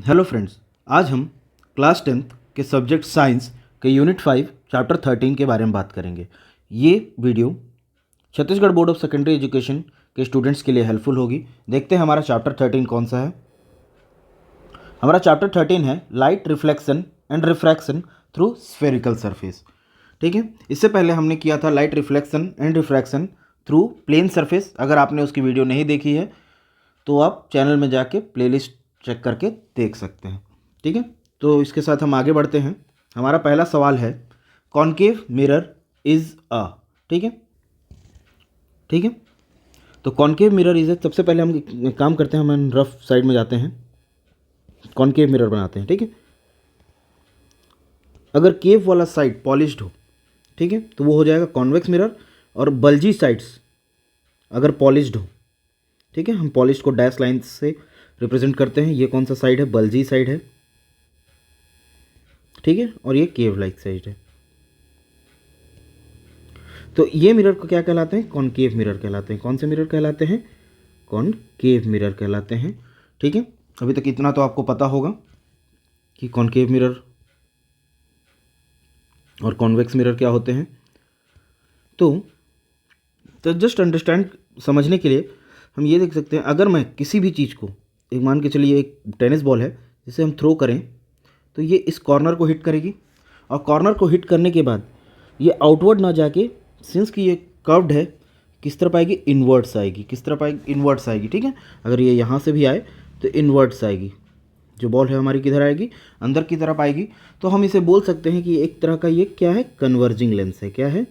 Hello friends, आज हम class 10th के सब्जेक्ट साइंस के यूनिट 5 चैप्टर 13 के बारे में बात करेंगे। ये video Chhattisgarh board of secondary education के स्टूडेंट्स के लिए हेल्पफुल होगी। देखते हैं हमारा चैप्टर 13 कौन सा है। हमारा चैप्टर 13 है light reflection and refraction through spherical surface. ठीक है, इससे पहले हमने किया था light reflection and refraction through plane surface. अगर आपने उसकी वीडियो नहीं देखी है तो आप चैनल में जाके प्लेलिस्ट चेक करके देख सकते हैं। ठीक है, तो इसके साथ हम आगे बढ़ते हैं। हमारा पहला सवाल है कॉनकेव मिरर इज़ अ। ठीक है, ठीक है, तो कॉनकेव मिरर इज़ सबसे पहले हम एक काम करते हैं, हम रफ साइड में जाते हैं, कॉनकेव मिरर बनाते हैं। ठीक है, अगर केव वाला साइड पॉलिश्ड हो, ठीक है, तो वो हो जाएगा कॉन्वेक्स मिरर। और बल्जी साइड्स अगर पॉलिश्ड हो, ठीक है, हम पॉलिश को डैश लाइन से रिप्रेजेंट करते हैं। ये कौन सा साइड है? बल्जी साइड है। ठीक है, और ये केव लाइक साइड है। तो ये मिरर को क्या कहलाते हैं? कॉनकेव मिरर कहलाते हैं। कौन से मिरर कहलाते हैं? कॉनकेव मिरर कहलाते हैं। ठीक है, अभी तक इतना तो आपको पता होगा कि कॉनकेव मिरर और कॉन्वेक्स मिरर क्या होते हैं। तो जस्ट अंडरस्टैंड, समझने के लिए हम ये देख सकते हैं, अगर मैं किसी भी चीज़ को, एक मान के चलिए एक टेनिस बॉल है, जिसे हम थ्रो करें तो ये इस कॉर्नर को हिट करेगी, और कॉर्नर को हिट करने के बाद ये आउटवर्ड ना जाके, सिंस कि ये कर्व्ड है, किस तरफ आएगी? इनवर्ड्स आएगी। किस तरफ आएगी? इनवर्ड्स आएगी। ठीक है, अगर ये यहाँ से भी आए तो इनवर्ड्स आएगी। जो बॉल है हमारी किधर आएगी? अंदर की तरफ आएगी। तो हम इसे बोल सकते हैं कि एक तरह का ये क्या है? कन्वर्जिंग लेंस है। क्या है?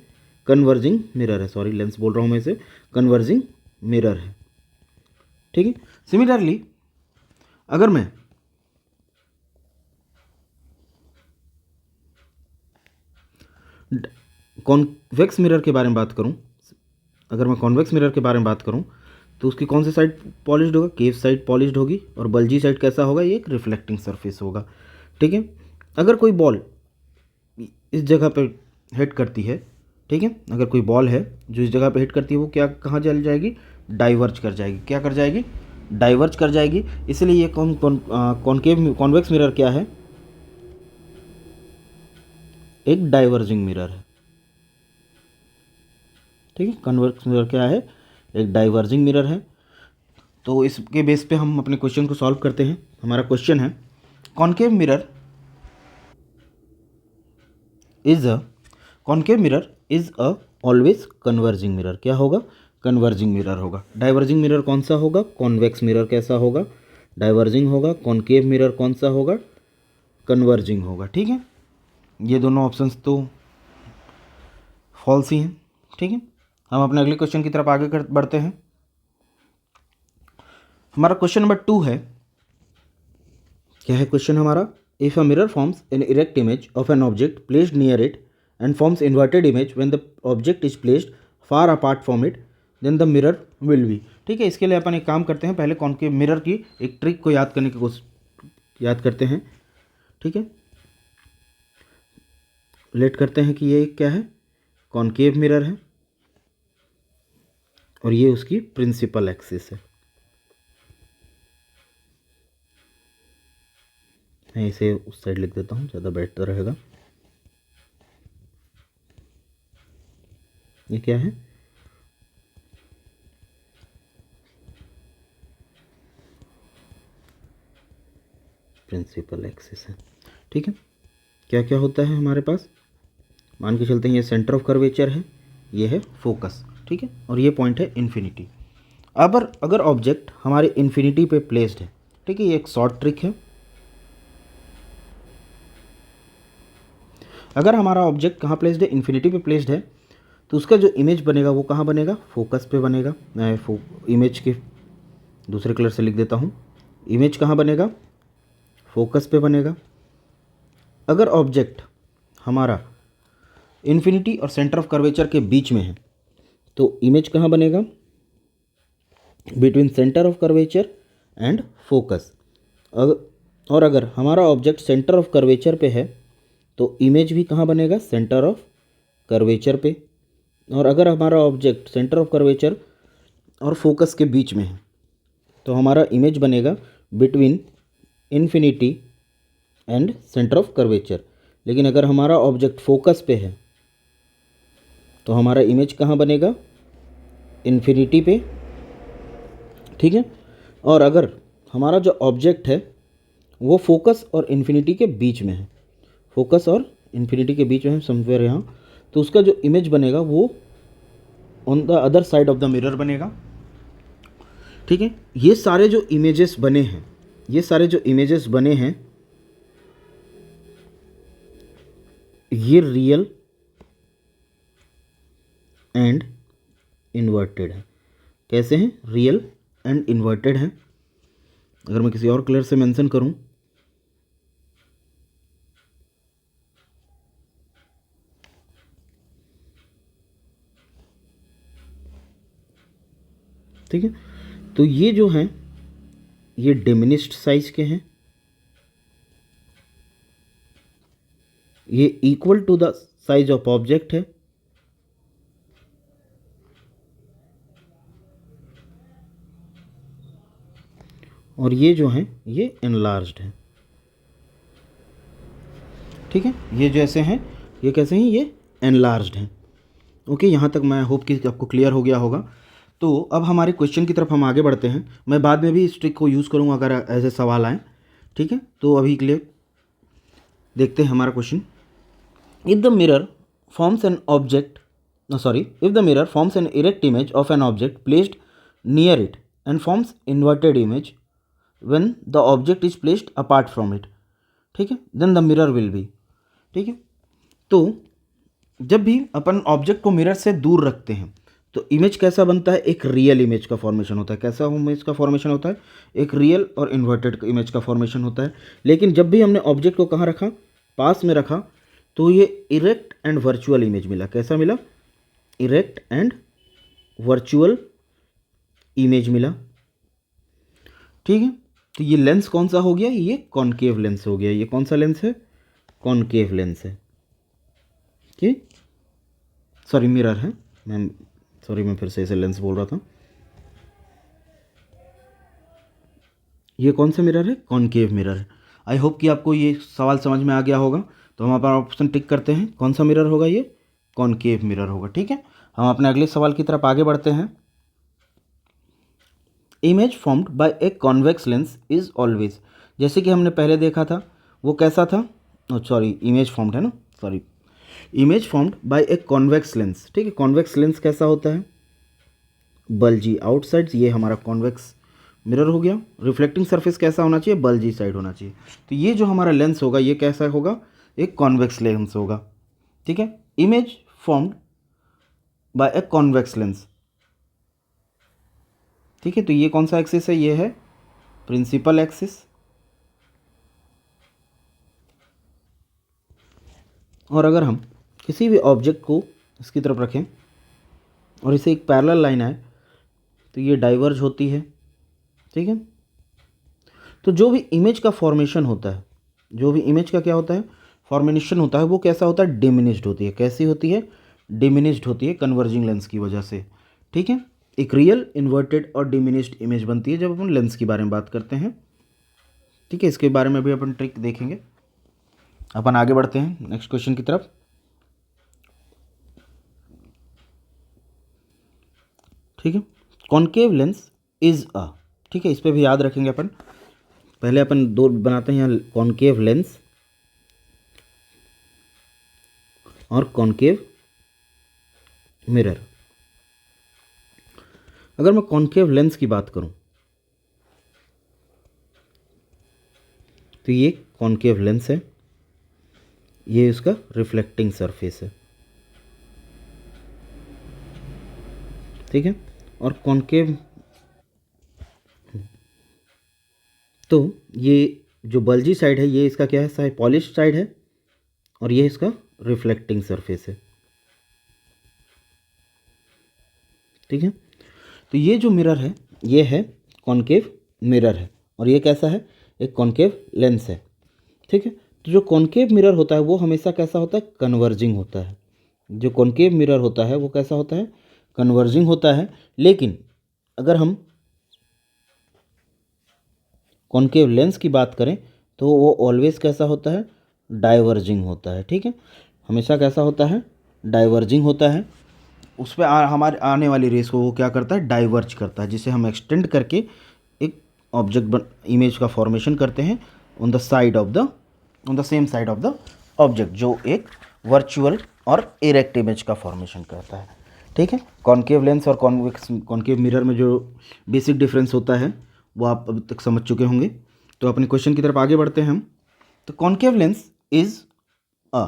कन्वर्जिंग मिरर है। सॉरी, लेंस बोल रहा हूँ मैं इसे, कन्वर्जिंग मिरर है। ठीक है, सिमिलरली अगर मैं कॉन्वेक्स मिरर के बारे में बात करूं, अगर मैं कॉन्वेक्स मिरर के बारे में बात करूं तो उसकी कौन सी साइड पॉलिश्ड होगा? केव साइड पॉलिश्ड होगी। और बल्जी साइड कैसा होगा? ये एक रिफ्लेक्टिंग सरफेस होगा। ठीक है, अगर कोई बॉल इस जगह पे हिट करती है, ठीक है, अगर कोई बॉल है जो इस जगह पे हिट करती है, वो क्या कहाँ चल जाएगी? डाइवर्ज कर जाएगी। क्या कर जाएगी? डाइवर्ज कर जाएगी। इसलिए ये कॉनकेव कॉन्वेक्स मिरर क्या है? एक डाइवर्जिंग मिरर है। ठीक है, कन्वेक्स मिरर क्या है? एक डाइवर्जिंग मिरर है। तो इसके बेस पे हम अपने क्वेश्चन को सॉल्व करते हैं। हमारा क्वेश्चन है concave mirror is a concave mirror is a always converging mirror. क्या होगा? कन्वर्जिंग मिरर होगा। डाइवर्जिंग मिरर कौन सा होगा? कॉन्वेक्स मिरर कैसा होगा? डाइवर्जिंग होगा। कॉनकेव मिरर कौन सा होगा? कन्वर्जिंग होगा। ठीक है, ये दोनों ऑप्शंस तो फॉल्स ही हैं। ठीक है, हम अपने अगले क्वेश्चन की तरफ आगे बढ़ते हैं। हमारा क्वेश्चन नंबर 2 है। क्या है क्वेश्चन हमारा? If a mirror forms an erect image of an object placed near it and forms inverted image when the object is placed far apart from it, then the mirror will be. ठीक है, इसके लिए अपन एक काम करते हैं, पहले concave mirror की एक ट्रिक को याद करने की कोशिश याद करते हैं। ठीक है, लेट करते हैं कि ये क्या है? कॉनकेव मिरर है और ये उसकी प्रिंसिपल एक्सिस है। मैं इसे उस साइड लिख देता हूँ, ज़्यादा बेहतर रहेगा। ये क्या है? प्रिंसिपल एक्सिस है। ठीक है, क्या क्या होता है हमारे पास? मान के चलते हैं ये सेंटर ऑफ कर्वेचर है, ये है फोकस। ठीक है, और ये पॉइंट है इन्फिनिटी। अब अगर ऑब्जेक्ट हमारे इन्फिनिटी पे प्लेस्ड है, ठीक है, ये एक शॉर्ट ट्रिक है। अगर हमारा ऑब्जेक्ट कहाँ प्लेस्ड है? इन्फिनिटी पे प्लेस्ड है, तो उसका जो इमेज बनेगा वो कहाँ बनेगा? फोकस पे बनेगा। मैं इमेज के दूसरे कलर से लिख देता हूँ। इमेज कहाँ बनेगा? फोकस पे बनेगा। अगर ऑब्जेक्ट हमारा इन्फिनिटी और सेंटर ऑफ कर्वेचर के बीच में है, तो इमेज कहाँ बनेगा? Between centre of curvature and focus. और अगर हमारा ऑब्जेक्ट सेंटर ऑफ कर्वेचर पे है, तो इमेज भी कहाँ बनेगा? सेंटर ऑफ कर्वेचर पे। और अगर हमारा ऑब्जेक्ट सेंटर ऑफ कर्वेचर और फोकस के बीच में है, तो हमारा इमेज बनेगा between infinity and centre of curvature. लेकिन अगर हमारा ऑब्जेक्ट फोकस पे है तो हमारा इमेज कहाँ बनेगा, इन्फिनिटी पे, ठीक है। और अगर हमारा जो ऑब्जेक्ट है वो फोकस और इन्फिनिटी के बीच में है, फोकस और इन्फिनिटी के बीच में है समवेयर यहाँ, तो उसका जो इमेज बनेगा वो on the other side of the mirror बनेगा, ठीक है। ये सारे जो इमेजेस बने हैं, ये सारे जो इमेजेस बने हैं ये रियल एंड इन्वर्टेड है। कैसे हैं, रियल एंड इन्वर्टेड हैं। अगर मैं किसी और कलर से मेंशन करूं, ठीक है, तो ये जो हैं ये डिमिनिश्ड साइज के हैं, ये equal to the size of object है, और ये जो हैं ये एनलार्ज्ड हैं, ठीक है। ये जैसे हैं ये कैसे हैं, ये एनलार्ज्ड हैं। ओके, यहाँ तक मैं होप कि आपको क्लियर हो गया होगा। तो अब हमारे क्वेश्चन की तरफ हम आगे बढ़ते हैं। मैं बाद में भी इस ट्रिक को यूज़ करूँगा अगर ऐसे सवाल आए, ठीक है। तो अभी के लिए देखते हैं हमारा question. If the mirror forms an object if the mirror forms an erect image of an object placed near it and forms inverted image when the object is placed apart from it, ठीक है, then the mirror will be, ठीक है। तो जब भी अपन object को mirror से दूर रखते हैं तो इमेज कैसा बनता है, एक रियल इमेज का फॉर्मेशन होता है। कैसा इमेज का फॉर्मेशन होता है, एक रियल और इन्वर्टेड इमेज का फॉर्मेशन होता है। लेकिन जब भी हमने ऑब्जेक्ट को कहाँ रखा, पास में रखा, तो ये इरेक्ट एंड वर्चुअल इमेज मिला। कैसा मिला, इरेक्ट एंड वर्चुअल इमेज मिला, ठीक है। तो ये लेंस कौन सा हो गया, ये कॉनकेव लेंस हो गया। ये कौन सा लेंस है, कॉनकेव लेंस है, ठीक, सॉरी मिरर है, मैं फिर से ऐसे लेंस बोल रहा था। ये कौन सा मिरर है, कॉनकेव मिरर है। आई होप कि आपको ये सवाल समझ में आ गया होगा। तो हम अपना ऑप्शन टिक करते हैं, कौन सा मिरर होगा, ये कॉनकेव मिरर होगा, ठीक है। हम अपने अगले सवाल की तरफ आगे बढ़ते हैं। Image formed by a convex lens is always, जैसे कि हमने पहले देखा था वो कैसा था, सॉरी इमेज फॉर्म्ड है ना, sorry image formed by a convex lens, ठीक है। कॉन्वेक्स लेंस कैसा होता है, बल्जी आउटसाइड, ये हमारा कॉन्वेक्स मिरर हो गया। रिफ्लेक्टिंग सरफेस कैसा होना चाहिए, बल्जी साइड होना चाहिए। तो ये जो हमारा लेंस होगा ये कैसा होगा, एक कॉन्वेक्स लेंस होगा, ठीक है। Image formed by a convex lens, ठीक है। तो ये कौन सा एक्सिस है, ये है प्रिंसिपल एक्सिस। और अगर हम किसी भी ऑब्जेक्ट को इसकी तरफ रखें और इसे एक पैरेलल लाइन आए तो ये डाइवर्ज होती है, ठीक है। तो जो भी इमेज का फॉर्मेशन होता है, जो भी इमेज का क्या होता है, फॉर्मेशन होता है, वो कैसा होता है, डिमिनिश्ड होती है। कैसी होती है, डिमिनिश्ड होती है कन्वर्जिंग लेंस की वजह से, ठीक है। एक रियल, इन्वर्टेड और डिमिनिश्ड इमेज बनती है जब अपन लेंस के बारे में बात करते हैं, ठीक है। इसके बारे में भी अपन ट्रिक देखेंगे। अपन आगे बढ़ते हैं नेक्स्ट क्वेश्चन की तरफ, ठीक है। कॉनकेव लेंस इज अ, ठीक है, इस पर भी याद रखेंगे अपन। पहले अपन दो बनाते हैं यहाँ, कॉनकेव लेंस और कॉनकेव मिरर। अगर मैं कॉनकेव लेंस की बात करूं तो ये कॉनकेव लेंस है, ये इसका रिफ्लेक्टिंग सरफेस है, ठीक है। और कॉनकेव, तो ये जो बल्जी साइड है ये इसका क्या है, साइड पॉलिश साइड है, और ये इसका रिफ्लेक्टिंग सरफेस है, ठीक है। तो ये जो मिरर है ये है कॉनकेव मिरर है, और ये कैसा है, एक कॉनकेव लेंस है, ठीक है। तो जो कॉनकेव मिरर होता है वो हमेशा कैसा होता है, कन्वर्जिंग होता है। जो कॉनकेव मिरर होता है वो कैसा होता है, कन्वर्जिंग होता है। लेकिन अगर हम कॉन्केव लेंस की बात करें तो वो ऑलवेज कैसा होता है, डाइवर्जिंग होता है। ठीक है, हमेशा कैसा होता है, डाइवर्जिंग होता है। उस पर हमारे आने वाली रेस को वो क्या करता है, डाइवर्ज करता है, जिसे हम एक्सटेंड करके एक ऑब्जेक्ट इमेज का फॉर्मेशन करते हैं on the same side of the object, जो एक वर्चुअल और इरेक्ट इमेज का फॉर्मेशन करता है। ठीक है, कॉन्केव लेंस और कॉन्केव मिरर में जो बेसिक डिफरेंस होता है वो आप अभी तक समझ चुके होंगे। तो अपने क्वेश्चन की तरफ आगे बढ़ते हैं हम। तो कॉन्केव लेंस इज अ,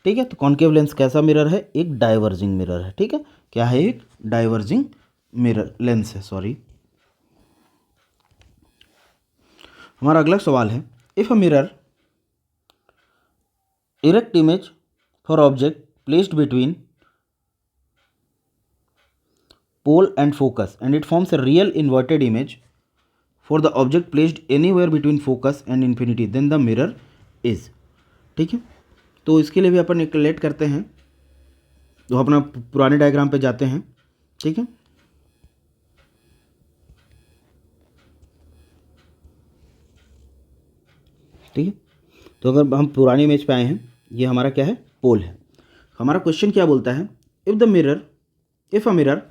ठीक है, तो कॉन्केव लेंस कैसा मिरर है, एक डाइवर्जिंग मिरर है। ठीक है, क्या है, एक डाइवर्जिंग मिरर लेंस है, सॉरी। हमारा अगला सवाल है, if a mirror erect image for object placed between pole and focus and it forms a real inverted image for the object placed anywhere between focus and infinity, then the mirror is। ठीक है, तो इसके लिए भी अपन एक relate करते हैं, तो अपना पुराने डायग्राम पे जाते हैं। ठीक है, ठीक है, तो अगर हम पुरानी इमेज पे आए हैं, ये हमारा क्या है, पोल है। हमारा क्वेश्चन क्या बोलता है, if a mirror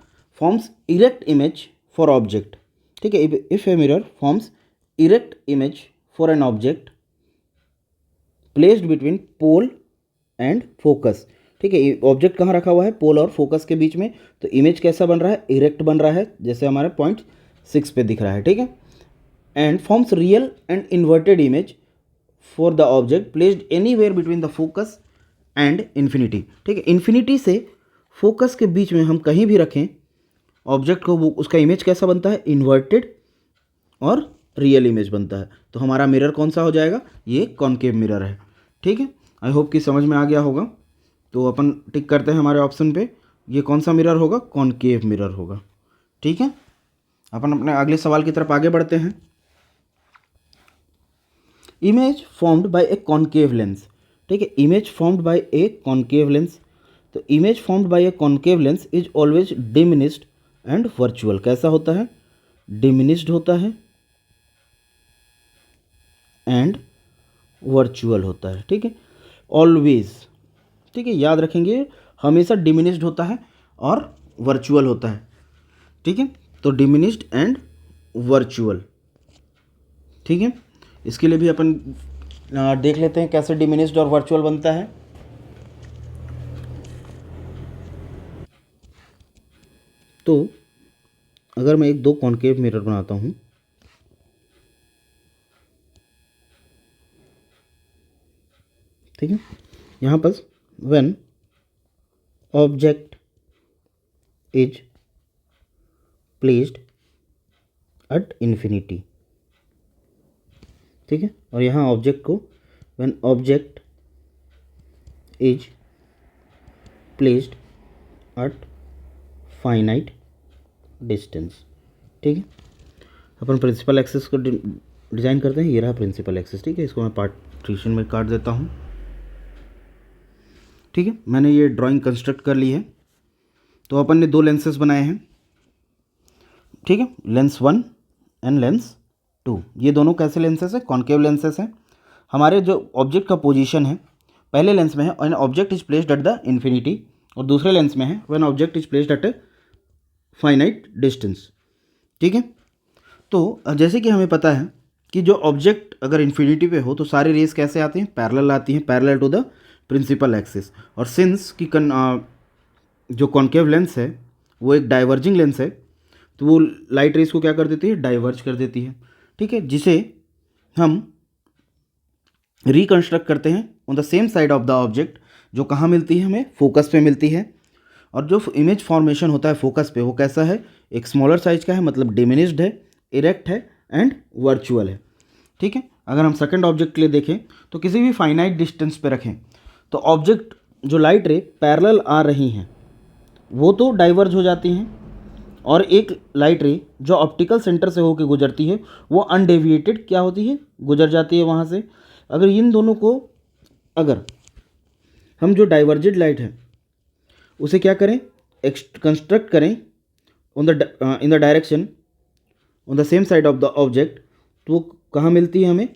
forms erect image for object. ठीक है, if a mirror forms erect image for an object placed between pole and focus. ठीक है, ऑब्जेक्ट कहाँ रखा हुआ है, पोल और फोकस के बीच में, तो इमेज कैसा बन रहा है, इरेक्ट बन रहा है, जैसे हमारे पॉइंट 6 पे दिख रहा है। ठीक है, and forms real and inverted image for the object placed anywhere between the focus and infinity. ठीक है, इन्फिनिटी से फोकस के बीच में हम कहीं भी रखें ऑब्जेक्ट को, वो उसका इमेज कैसा बनता है, इन्वर्टेड और रियल इमेज बनता है। तो हमारा मिरर कौन सा हो जाएगा, ये कॉन्केव मिरर है। ठीक है, आई होप कि समझ में आ गया होगा। तो अपन टिक करते हैं हमारे ऑप्शन पे, ये कौन सा मिरर होगा, कॉन्केव मिरर होगा। ठीक है, अपन अपने अगले सवाल की तरफ आगे बढ़ते हैं। Image formed by a concave lens. ठीक है, image formed by a concave lens, तो image formed by a concave lens is always diminished and virtual. कैसा होता है, डिमिनिश्ड होता है एंड वर्चुअल होता है। ठीक है, ऑलवेज, ठीक है, याद रखेंगे, हमेशा डिमिनिश्ड होता है और वर्चुअल होता है। ठीक है, तो डिमिनिश्ड एंड वर्चुअल। ठीक है, इसके लिए भी अपन देख लेते हैं कैसे डिमिनिश्ड और वर्चुअल बनता है। तो अगर मैं एक दो कॉन्केव मिरर बनाता हूं, ठीक है, यहां पर when object is placed at infinity. ठीक है, और यहाँ ऑब्जेक्ट को when object is placed at finite distance. ठीक है, अपन प्रिंसिपल एक्सिस को डिज़ाइन करते हैं, ये रहा प्रिंसिपल एक्सिस। ठीक है, इसको मैं पार्टीशन में काट देता हूँ। ठीक है, मैंने ये ड्राइंग कंस्ट्रक्ट कर ली है। तो अपन ने दो लेंसेज बनाए हैं। ठीक है, लेंस 1 एंड लेंस 2, ये दोनों कैसे लेंसेज हैं, कॉन्केव लेंसेज हैं। हमारे जो ऑब्जेक्ट का पोजीशन है, पहले लेंस में है when object is placed at the infinity, और दूसरे लेंस में है when object is placed at a finite distance. ठीक है, तो जैसे कि हमें पता है कि जो ऑब्जेक्ट अगर इन्फिनिटी पे हो तो सारी रेस कैसे आती हैं, पैरेलल आती हैं, parallel to the principal axis. और सिंस की जो कॉन्केव लेंस है वो एक डाइवर्जिंग लेंस है, तो वो लाइट रेस को क्या कर देती है, डाइवर्ज कर देती है। ठीक है, जिसे हम रिकंस्ट्रक्ट करते हैं on the same side of the object, जो कहाँ मिलती है, हमें फोकस पे मिलती है। और जो इमेज फॉर्मेशन होता है फोकस पे, वो कैसा है, एक स्मॉलर साइज का है, मतलब डिमिनिश्ड है, इरेक्ट है एंड वर्चुअल है। ठीक है, अगर हम सेकंड ऑब्जेक्ट के लिए देखें तो किसी भी फाइनाइट डिस्टेंस पे रखें तो ऑब्जेक्ट जो लाइट रे पैरेलल आ रही हैं वो तो डाइवर्ज हो जाती हैं, और एक लाइट रे जो ऑप्टिकल सेंटर से होकर गुजरती है वो अनडेविएटेड क्या होती है, गुजर जाती है वहाँ से। अगर इन दोनों को, अगर हम जो डाइवर्जेड लाइट है उसे क्या करें, कंस्ट्रक्ट करें on the in the direction on the same side of the object, तो वो कहाँ मिलती है हमें?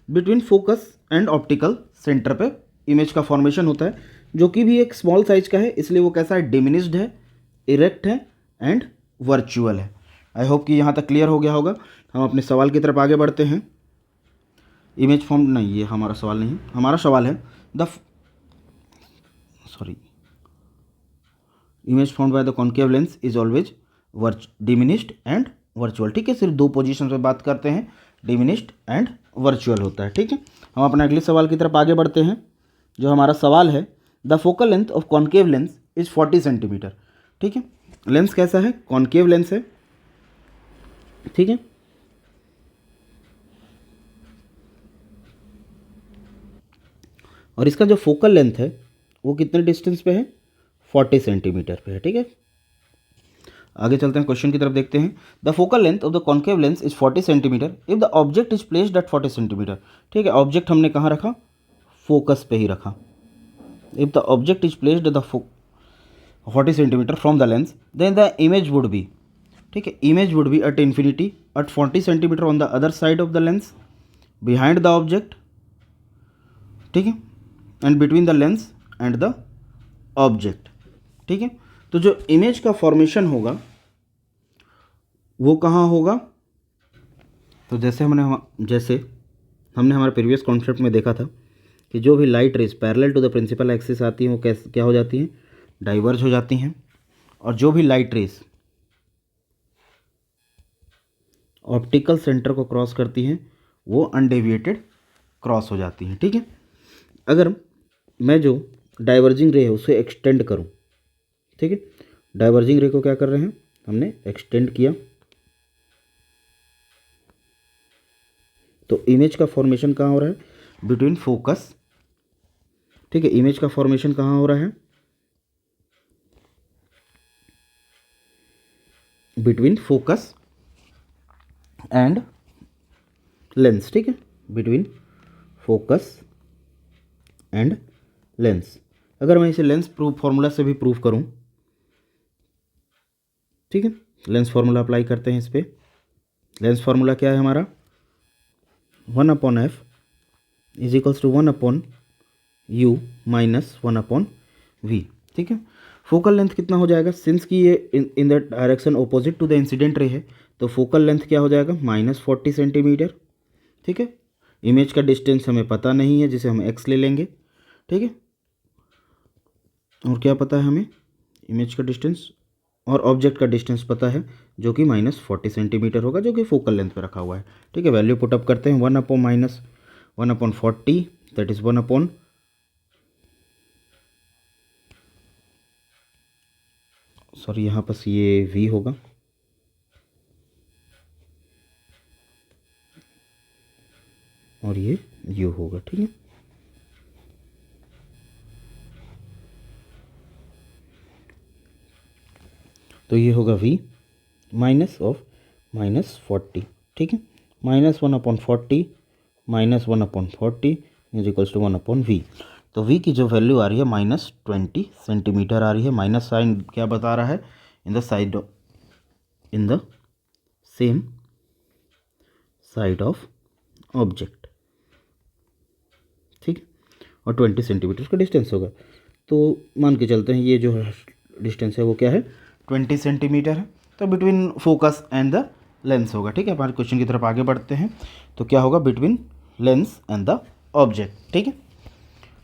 Between focus and optical centre पे इमेज का फॉर्मेशन होता है, जो कि भी एक स्मॉल साइज का है, इसलिए वो कैसा है? डिमिनिश्ड है, इरेक्ट है एंड वर्चुअल है। आई होप कि यहाँ तक क्लियर हो गया होगा। हम अपने सवाल की तरफ आगे बढ़ते हैं। इमेज फॉर्म नहीं, ये हमारा सवाल नहीं है, हमारा सवाल है image formed by the concave lens is always diminished and virtual. ठीक है, सिर्फ दो पोजीशन पे बात करते हैं, डिमिनिश्ड एंड वर्चुअल होता है। ठीक है, हम अपने अगले सवाल की तरफ आगे बढ़ते हैं। जो हमारा सवाल है, the focal length of concave lens is 40 centimetre. ठीक है, लेंस कैसा है? कॉन्केव लेंस है। ठीक है, और इसका जो फोकल लेंथ है वो कितने डिस्टेंस पे है? 40 सेंटीमीटर पे है। ठीक है, आगे चलते हैं, क्वेश्चन की तरफ देखते हैं। The focal length of the concave lens is 40 centimetre if the object is placed at 40 centimetre. ठीक है, ऑब्जेक्ट हमने कहाँ रखा? फोकस पे ही रखा। If the object is placed the 40 centimetre from the lens then the image would be, ठीक है, image would be at infinity at 40 centimetre on the other side of the lens behind the object. ठीक है, and between the lens and the object. ठीक है, तो जो image का formation होगा वो कहाँ होगा? तो जैसे हमने हमारे प्रीवियस कॉन्सेप्ट में देखा था कि जो भी light rays parallel to the principal axis आती हैं वो क्या हो जाती हैं? डाइवर्ज हो जाती हैं। और जो भी लाइट रेज ऑप्टिकल सेंटर को क्रॉस करती हैं वो अनडेविएटेड क्रॉस हो जाती हैं। ठीक है, अगर मैं जो डाइवर्जिंग रे है उसे एक्सटेंड करूं, ठीक है, डाइवर्जिंग रे को क्या कर रहे हैं? हमने एक्सटेंड किया, तो इमेज का फॉर्मेशन कहाँ हो रहा है? Between focus. ठीक है, इमेज का फॉर्मेशन कहाँ हो रहा है? Between focus and lens. ठीक है, बिटवीन फोकस एंड लेंस। अगर मैं इसे लेंस प्रूफ फॉर्मूला से भी प्रूफ करूं, ठीक है, लेंस फॉर्मूला अप्लाई करते हैं इस पर। लेंस फॉर्मूला क्या है हमारा? 1/f is equals to 1/u minus 1/v। ठीक है, फोकल लेंथ कितना हो जाएगा? सिंस कि ये in the direction opposite to the incident ray है, तो फोकल लेंथ क्या हो जाएगा? -40 सेंटीमीटर। ठीक है, इमेज का डिस्टेंस हमें पता नहीं है, जिसे हम x ले लेंगे। ठीक है, और क्या पता है हमें? इमेज का डिस्टेंस और ऑब्जेक्ट का डिस्टेंस पता है, जो कि -40 सेंटीमीटर होगा, जो कि फोकल लेंथ पे रखा हुआ है। ठीक है, वैल्यू पुट अप करते हैं। 1/-1/40 दैट इज 1/, सॉरी यहाँ पर ये v होगा, और ये u होगा। ठीक है, तो ये होगा v माइनस ऑफ -40। ठीक है, -1/40 -1/40 इज इक्वल्स टू 1/v। तो v की जो वैल्यू आ रही है -20 सेंटीमीटर आ रही है। माइनस साइन क्या बता रहा है? In the same side of object. ठीक, और 20 सेंटीमीटर का डिस्टेंस होगा। तो मान के चलते हैं ये जो डिस्टेंस है वो क्या है? 20 सेंटीमीटर है। तो between focus and the lens होगा। ठीक है, हमारे क्वेश्चन की तरफ आगे बढ़ते हैं। तो क्या होगा? Between lens and the object. ठीक है,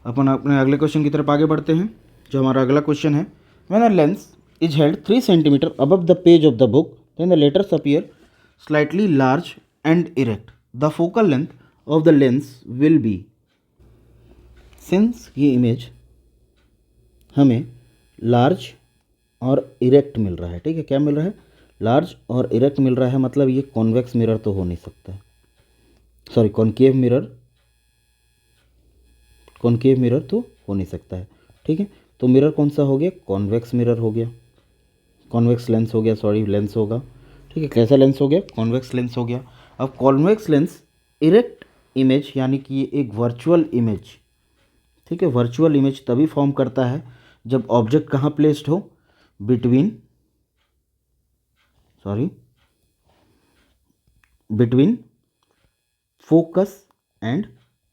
अपन अपने अगले क्वेश्चन की तरफ आगे बढ़ते हैं। जो हमारा अगला क्वेश्चन है, when a lens is held 3 centimetre above the page of the book then the letters appear slightly large and erect, the focal length of the lens will be. Since ये इमेज हमें large और erect मिल रहा है, ठीक है, क्या मिल रहा है? लार्ज और इरेक्ट मिल रहा है, मतलब ये कॉन्वेक्स मिरर तो हो नहीं सकता है, सॉरी कॉनकेव मिरर तो हो नहीं सकता है। ठीक है, तो मिरर कौन सा हो गया? कॉन्वेक्स मिरर हो गया, कॉन्वेक्स लेंस हो गया, सॉरी लेंस होगा। ठीक है, कैसा लेंस हो गया? कॉन्वेक्स लेंस हो गया। अब कॉन्वेक्स लेंस इरेक्ट इमेज यानी कि ये एक वर्चुअल इमेज, ठीक है, वर्चुअल इमेज तभी फॉर्म करता है जब ऑब्जेक्ट कहाँ प्लेस्ड हो? बिटवीन फोकस एंड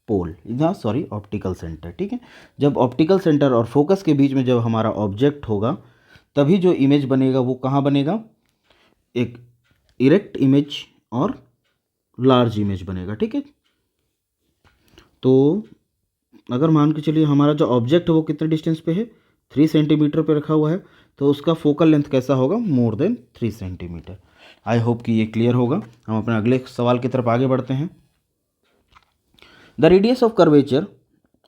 पोल, यहाँ सॉरी ऑप्टिकल सेंटर, ठीक है। जब ऑप्टिकल सेंटर और फोकस के बीच में जब हमारा ऑब्जेक्ट होगा तभी जो इमेज बनेगा वो कहाँ बनेगा, एक इरेक्ट इमेज और लार्ज इमेज बनेगा, ठीक है। तो अगर मान के चलिए हमारा जो ऑब्जेक्ट है वो कितने डिस्टेंस पे है, 3 सेंटीमीटर पे रखा हुआ है, तो उसका फोकल लेंथ कैसा होगा, more than 3 centimetre. I hope कि ये क्लियर होगा। हम अपने अगले सवाल की तरफ आगे बढ़ते हैं। The radius of curvature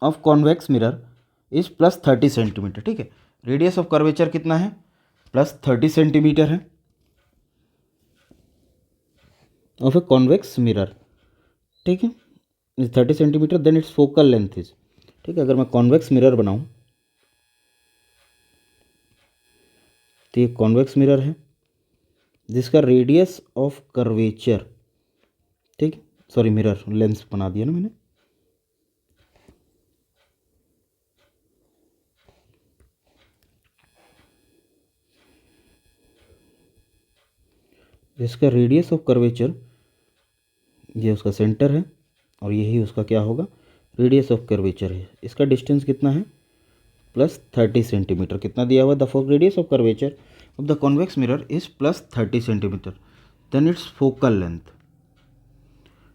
of convex mirror is +30 centimetre, ठीक है। रेडियस ऑफ कर्वेचर कितना है, +30 सेंटीमीटर है ऑफ ए कॉन्वेक्स मिरर, ठीक है, is 30 centimetre, then its focal length is, ठीक है। अगर मैं कॉन्वेक्स मिरर बनाऊं तो ये कॉन्वेक्स मिरर है जिसका रेडियस ऑफ कर्वेचर, ठीक, सॉरी मिरर लेंस बना दिया ना मैंने, जिसका रेडियस ऑफ कर्वेचर, ये उसका सेंटर है और यही उसका क्या होगा, रेडियस ऑफ कर्वेचर है। इसका डिस्टेंस कितना है, +30 सेंटीमीटर। कितना दिया हुआ, the radius of curvature of the convex mirror is +30 centimetre, then its focal length,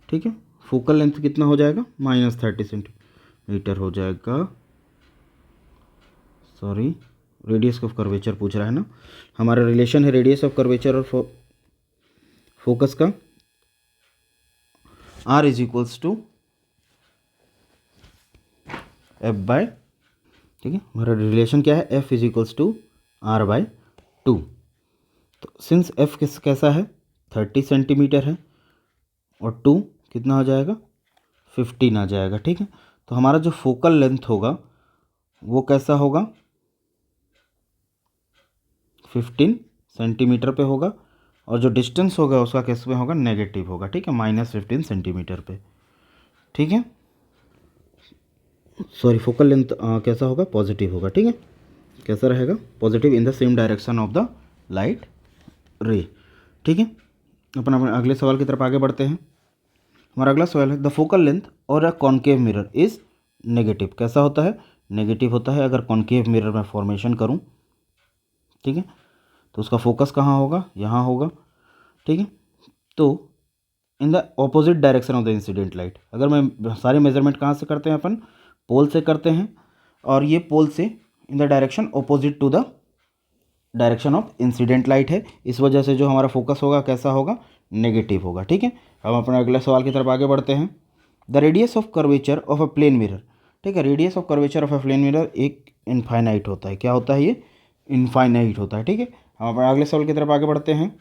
ठीक है। फोकल लेंथ कितना हो जाएगा, -30 सेंटीमीटर हो जाएगा, सॉरी रेडियस ऑफ कर्वेचर पूछ रहा है ना, हमारा रिलेशन है रेडियस ऑफ कर्वेचर और फोकस का, R is equals to F/, ठीक है। हमारा रिलेशन क्या है, F is equals to R/2। तो सिंस F कैसा है, 30 सेंटीमीटर है और 2 कितना हो जाएगा, 15 आ जाएगा, ठीक है। तो हमारा जो फोकल लेंथ होगा वो कैसा होगा, 15 सेंटीमीटर पे होगा और जो डिस्टेंस होगा उसका किस में होगा, नेगेटिव होगा, ठीक है, -15 सेंटीमीटर पे, ठीक है। सॉरी फोकल लेंथ कैसा होगा, पॉजिटिव होगा, ठीक है। कैसा रहेगा, positive in the same direction of the light रे, ठीक है। अपन अपने अगले सवाल की तरफ आगे बढ़ते हैं। हमारा अगला सवाल है, द फोकल लेंथ और a concave mirror is negative. कैसा होता है, नेगेटिव होता है अगर कॉन्केव मिरर में फॉर्मेशन करूं, ठीक है। तो उसका फोकस कहाँ होगा, यहाँ होगा, ठीक है। तो in the opposite direction of the incident light, अगर मैं सारे मेजरमेंट कहाँ से करते हैं अपन, पोल से करते हैं, और ये पोल से in the direction opposite to the direction of incident light है, इस वजह से जो हमारा फोकस होगा कैसा होगा, नेगेटिव होगा, ठीक है। हम अपने अगले सवाल की तरफ आगे बढ़ते हैं। The radius of curvature of a plane mirror, ठीक है। Radius of curvature of a plane mirror एक इनफाइनाइट होता है, क्या होता है, ये इनफाइनाइट होता है, ठीक है। हम अपने अगले सवाल की तरफ आगे बढ़ते हैं।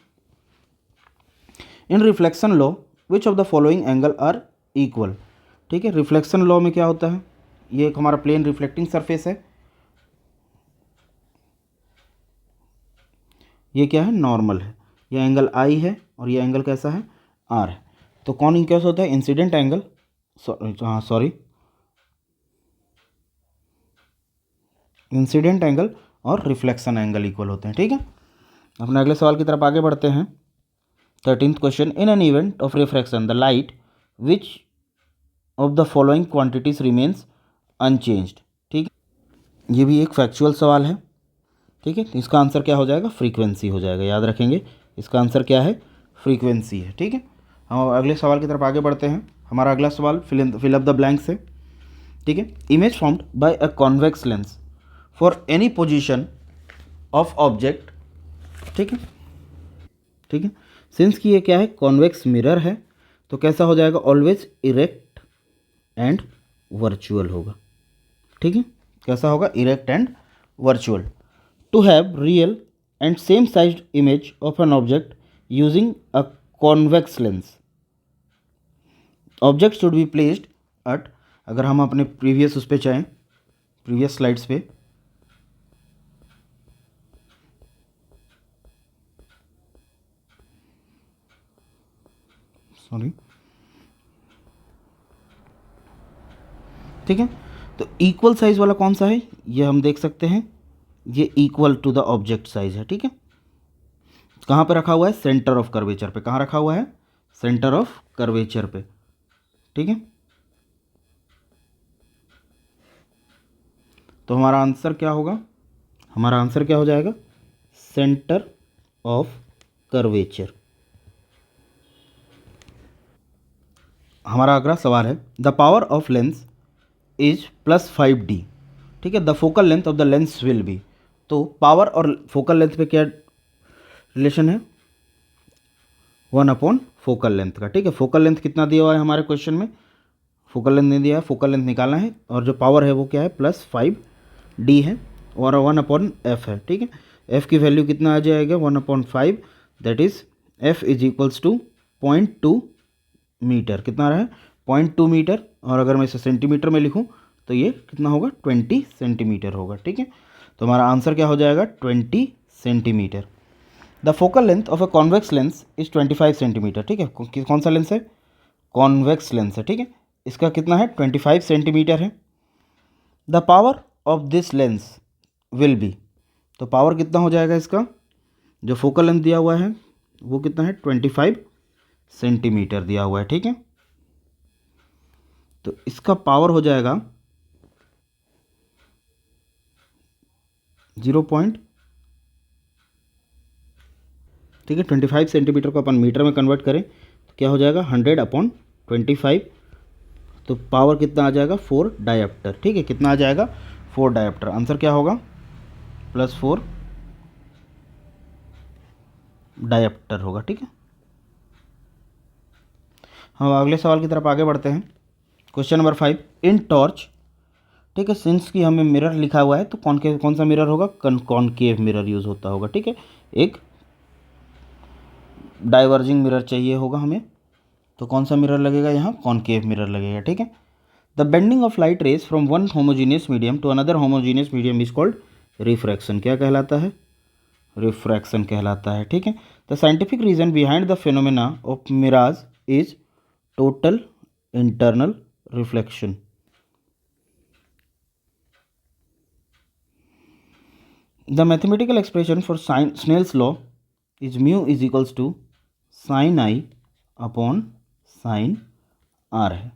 In reflection law which of the following angle are equal, ठीक है। रिफ्लेक्शन लॉ में क्या होता है, ये एक हमारा प्लेन रिफ्लेक्टिंग सरफेस है, ये क्या है, नॉर्मल है, ये एंगल आई है और ये एंगल कैसा है, आर है। तो कौन इक्वल होता है, इंसिडेंट एंगल, हाँ सॉरी इंसिडेंट एंगल और रिफ्लेक्शन एंगल इक्वल होते हैं, ठीक है। अपने अगले सवाल की तरफ आगे बढ़ते हैं। 13th question, in an event of refraction the light which of the following quantities remains unchanged, ठीक है। ये भी एक फैक्चुअल सवाल है, ठीक है। तो इसका आंसर क्या हो जाएगा, फ्रीक्वेंसी हो जाएगा, याद रखेंगे इसका आंसर क्या है, फ्रीक्वेंसी है, ठीक है। हम अगले सवाल की तरफ आगे बढ़ते हैं। हमारा अगला सवाल फिल अप द ब्लैंक्स है, ठीक है। Image formed bye a convex lens for any position of object, ठीक है, ठीक है। सिंस कि ये क्या है, कॉन्वेक्स मिरर है, तो कैसा हो जाएगा, ऑलवेज इरेक्ट एंड वर्चुअल होगा, ठीक है। कैसा होगा, erect and virtual. To have real and same sized image of an object using a convex lens, object should be placed at, अगर हम अपने प्रीवियस उस पर चाहें, प्रीवियस स्लाइड्स पे, सॉरी, ठीक है। तो इक्वल साइज वाला कौन सा है, ये हम देख सकते हैं, ये equal to the object size है, ठीक है। कहाँ पे रखा हुआ है, सेंटर ऑफ कर्वेचर पे, कहाँ रखा हुआ है, सेंटर ऑफ कर्वेचर पे, ठीक है। तो हमारा आंसर क्या होगा, हमारा आंसर क्या हो जाएगा, सेंटर ऑफ कर्वेचर। हमारा अगला सवाल है, the power of lens is +5D, ठीक है, the focal length of the lens will B. तो पावर और फोकल लेंथ पे क्या रिलेशन है, 1 फोकल लेंथ का, ठीक है। फोकल लेंथ कितना दिया हुआ है हमारे क्वेश्चन में, फोकल लेंथ नहीं दिया है, फोकल लेंथ निकालना है, और जो पावर है वो क्या है, +5D है, और 1/f है, ठीक है। f की वैल्यू कितना आ जाएगा, 1/5, that is f is equals to 0.2 metre, कितना रहा है, 0.2 मीटर, और अगर मैं इसे सेंटीमीटर में लिखूं तो ये कितना होगा, 20 सेंटीमीटर होगा, ठीक है। तो हमारा आंसर क्या हो जाएगा, 20 centimetre. The focal length of a convex lens is 25 centimetre, ठीक है। कौन सा लेंस है, कॉन्वेक्स लेंस है, ठीक है। इसका कितना है, 25 सेंटीमीटर है। The power of this lens will B, तो पावर कितना हो जाएगा इसका, जो फोकल लेंथ दिया हुआ है वो कितना है, 25 सेंटीमीटर दिया हुआ है, ठीक है। तो इसका पावर हो जाएगा 0. ठीक है, 25 सेंटीमीटर को अपन मीटर में कन्वर्ट करें तो क्या हो जाएगा, 100/25, तो पावर कितना आ जाएगा, 4 डायोप्टर, ठीक है। कितना आ जाएगा, 4 डायोप्टर। आंसर क्या होगा, +4 डायोप्टर होगा, ठीक है। हम अगले सवाल की तरफ आगे बढ़ते हैं। क्वेश्चन नंबर 5, इन टॉर्च, ठीक है, सिंस की हमें मिरर लिखा हुआ है तो कौन सा मिरर होगा, कॉनकेव मिरर यूज़ होता होगा, ठीक है। एक डाइवर्जिंग मिरर चाहिए होगा हमें, तो कौन सा मिरर लगेगा यहाँ, कॉनकेव मिरर लगेगा, ठीक है। The bending of light rays from one homogeneous medium to another homogeneous medium is called refraction, क्या कहलाता है, रिफ्रैक्शन कहलाता है, ठीक है। The scientific reason behind the phenomena of mirage is total internal reflection. The mathematical expression for Snell's law is mu is equals to sin I upon sin R है,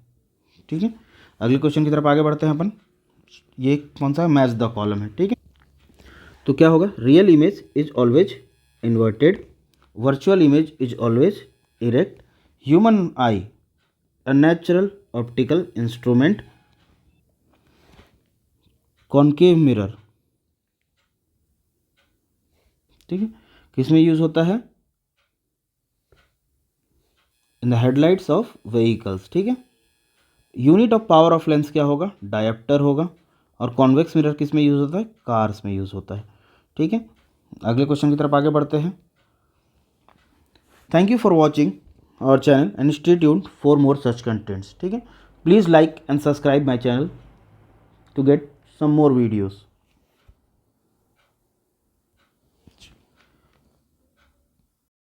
ठीक है। अगले क्वेश्चन की तरफ आगे बढ़ते हैं अपन, ये कौन सा है, मैच द कॉलम है, ठीक है। तो क्या होगा, real image is always inverted, virtual image is always erect, human I a natural optical instrument, concave mirror, ठीक है, किसमें यूज होता है, in the headlights of vehicles, ठीक है। Unit of power of lens क्या होगा, डायोप्टर होगा, और कॉन्वेक्स मिरर किस में यूज़ होता है, कार्स में यूज़ होता है, ठीक है। अगले क्वेश्चन की तरफ आगे बढ़ते हैं। Thank you for watching our channel and stay tuned for more such contents, ठीक है। Please like and subscribe my channel to get some more videos.